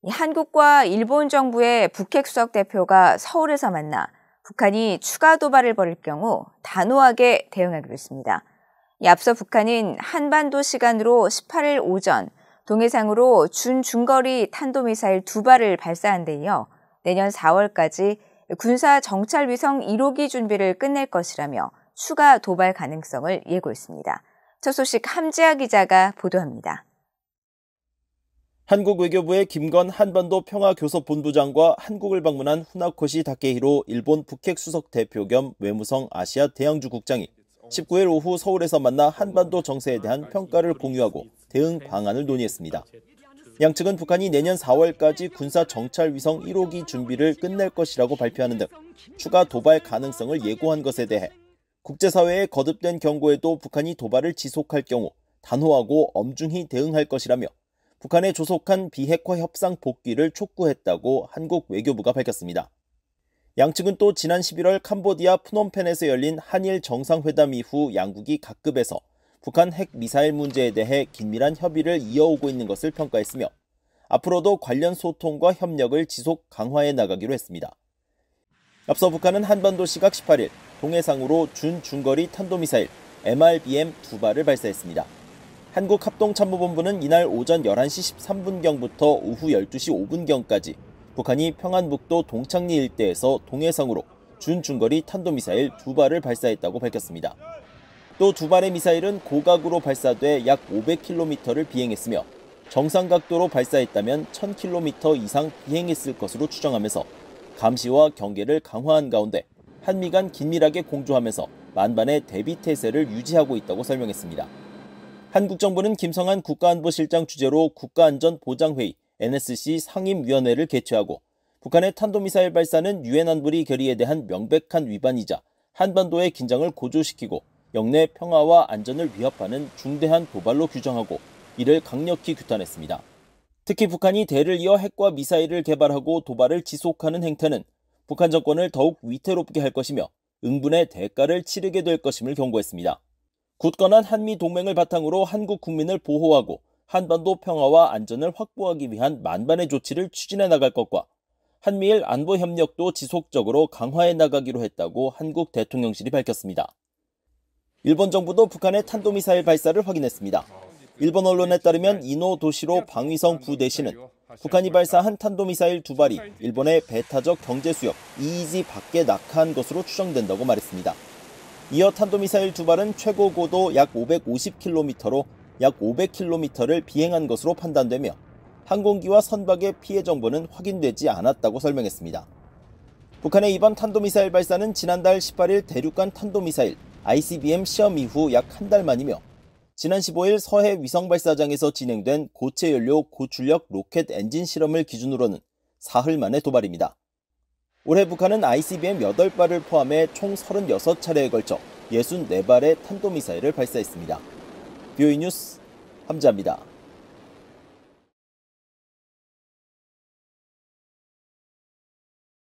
한국과 일본 정부의 북핵 수석 대표가 서울에서 만나 북한이 추가 도발을 벌일 경우 단호하게 대응하기로 했습니다. 앞서 북한은 한반도 시간으로 18일 오전 동해상으로 준중거리 탄도미사일 2발을 발사한 데 이어 내년 4월까지 군사 정찰 위성 1호기 준비를 끝낼 것이라며 추가 도발 가능성을 예고했습니다. 첫 소식 함지아 기자가 보도합니다. 한국 외교부의 김건 한반도 평화교섭본부장과 한국을 방문한 후나코시 다케히로 일본 북핵 수석 대표 겸 외무성 아시아 대양주 국장이 19일 오후 서울에서 만나 한반도 정세에 대한 평가를 공유하고 대응 방안을 논의했습니다. 양측은 북한이 내년 4월까지 군사 정찰 위성 1호기 준비를 끝낼 것이라고 발표하는 등 추가 도발 가능성을 예고한 것에 대해 국제사회의 거듭된 경고에도 북한이 도발을 지속할 경우 단호하고 엄중히 대응할 것이라며 북한에 조속한 비핵화 협상 복귀를 촉구했다고 한국 외교부가 밝혔습니다. 양측은 또 지난 11월 캄보디아 프놈펜에서 열린 한일 정상회담 이후 양국이 각급에서 북한 핵 미사일 문제에 대해 긴밀한 협의를 이어오고 있는 것을 평가했으며 앞으로도 관련 소통과 협력을 지속 강화해 나가기로 했습니다. 앞서 북한은 한반도 시각 18일 동해상으로 준중거리 탄도미사일 MRBM 2발을 발사했습니다. 한국합동참모본부는 이날 오전 11시 13분경부터 오후 12시 5분경까지 북한이 평안북도 동창리 일대에서 동해상으로 준중거리 탄도미사일 2발을 발사했다고 밝혔습니다. 또 2발의 미사일은 고각으로 발사돼 약 500km를 비행했으며 정상 각도로 발사했다면 1000km 이상 비행했을 것으로 추정하면서 감시와 경계를 강화한 가운데 한미 간 긴밀하게 공조하면서 만반의 대비 태세를 유지하고 있다고 설명했습니다. 한국 정부는 김성한 국가안보실장 주재로 국가안전보장회의 NSC 상임위원회를 개최하고 북한의 탄도미사일 발사는 유엔 안보리 결의에 대한 명백한 위반이자 한반도의 긴장을 고조시키고 영내 평화와 안전을 위협하는 중대한 도발로 규정하고 이를 강력히 규탄했습니다. 특히 북한이 대를 이어 핵과 미사일을 개발하고 도발을 지속하는 행태는 북한 정권을 더욱 위태롭게 할 것이며 응분의 대가를 치르게 될 것임을 경고했습니다. 굳건한 한미 동맹을 바탕으로 한국 국민을 보호하고 한반도 평화와 안전을 확보하기 위한 만반의 조치를 추진해 나갈 것과 한미일 안보 협력도 지속적으로 강화해 나가기로 했다고 한국 대통령실이 밝혔습니다. 일본 정부도 북한의 탄도미사일 발사를 확인했습니다. 일본 언론에 따르면 이노 도시로 방위성 부대신은 북한이 발사한 탄도미사일 2발이 일본의 배타적 경제수역 EEZ 밖에 낙하한 것으로 추정된다고 말했습니다. 이어 탄도미사일 2발은 최고 고도 약 550km로 약 500km를 비행한 것으로 판단되며 항공기와 선박의 피해 정보는 확인되지 않았다고 설명했습니다. 북한의 이번 탄도미사일 발사는 지난달 18일 대륙간 탄도미사일 ICBM 시험 이후 약 한 달 만이며 지난 15일 서해 위성발사장에서 진행된 고체 연료 고출력 로켓 엔진 실험을 기준으로는 사흘 만의 도발입니다. 올해 북한은 ICBM 8발을 포함해 총 36차례에 걸쳐 64발의 탄도미사일을 발사했습니다. BOE 뉴스 함지아입니다.